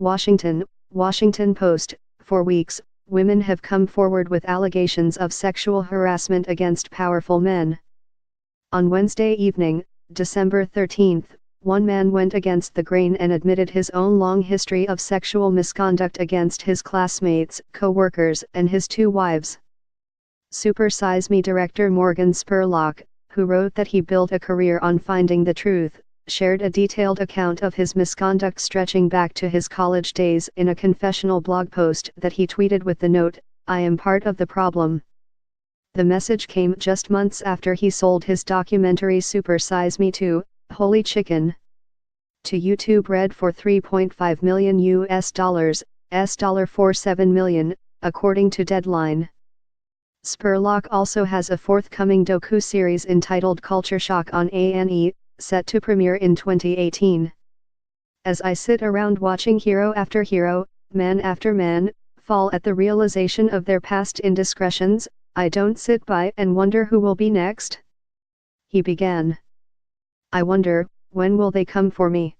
Washington, Washington Post. For weeks, women have come forward with allegations of sexual harassment against powerful men. On Wednesday evening, December 13, one man went against the grain and admitted his own long history of sexual misconduct against his classmates, co-workers, and his two wives. Super Size Me director Morgan Spurlock, who wrote that he built a career on finding the truth, shared a detailed account of his misconduct stretching back to his college days in a confessional blog post that he tweeted with the note, "I am part of the problem." The message came just months after he sold his documentary Super Size Me to Holy Chicken to YouTube Red for $3.5 million $47 million, according to Deadline. Spurlock also has a forthcoming docu-series entitled Culture Shock on A&E, set to premiere in 2018. As I sit around watching hero after hero, man after man, fall at the realization of their past indiscretions, I don't sit by and wonder who will be next. He began. I wonder, when will they come for me?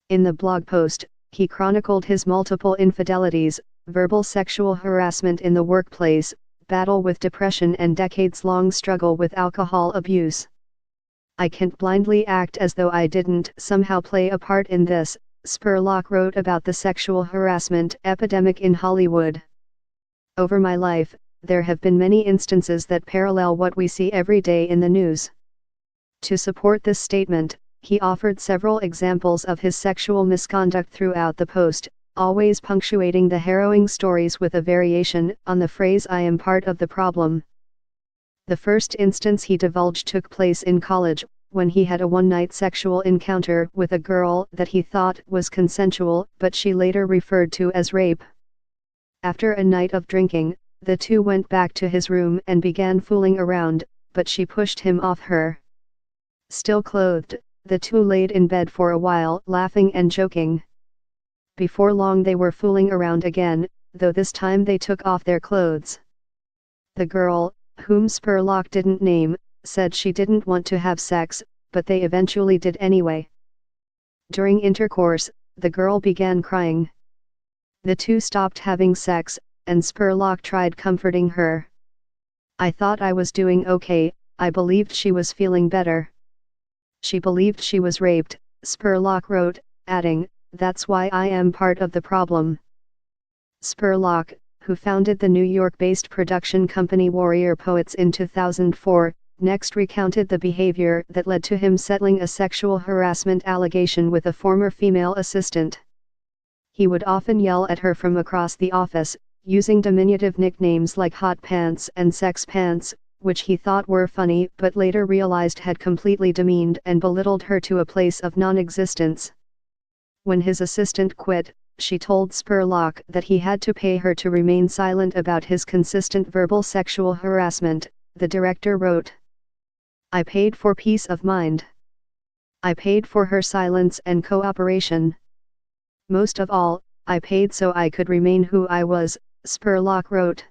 In the blog post, he chronicled his multiple infidelities, verbal sexual harassment in the workplace, battle with depression and decades-long struggle with alcohol abuse. I can't blindly act as though I didn't somehow play a part in this, Spurlock wrote about the sexual harassment epidemic in Hollywood. Over my life, there have been many instances that parallel what we see every day in the news. To support this statement, he offered several examples of his sexual misconduct throughout the post, always punctuating the harrowing stories with a variation on the phrase "I am part of the problem." The first instance he divulged took place in college, when he had a one-night sexual encounter with a girl that he thought was consensual but she later referred to as rape. After a night of drinking, the two went back to his room and began fooling around, but she pushed him off her. Still clothed, the two laid in bed for a while, laughing and joking. Before long they were fooling around again, though this time they took off their clothes. The girl, whom Spurlock didn't name, said she didn't want to have sex, but they eventually did anyway. During intercourse, the girl began crying. The two stopped having sex, and Spurlock tried comforting her. "I thought I was doing okay, I believed she was feeling better. She believed she was raped," Spurlock wrote, adding, "That's why I am part of the problem." Spurlock, who founded the New York-based production company Warrior Poets in 2004, next recounted the behavior that led to him settling a sexual harassment allegation with a former female assistant. He would often yell at her from across the office, using diminutive nicknames like Hot Pants and Sex Pants, which he thought were funny but later realized had completely demeaned and belittled her to a place of non-existence. When his assistant quit, she told Spurlock that he had to pay her to remain silent about his consistent verbal sexual harassment, the director wrote. "I paid for peace of mind. I paid for her silence and cooperation. Most of all, I paid so I could remain who I was," Spurlock wrote.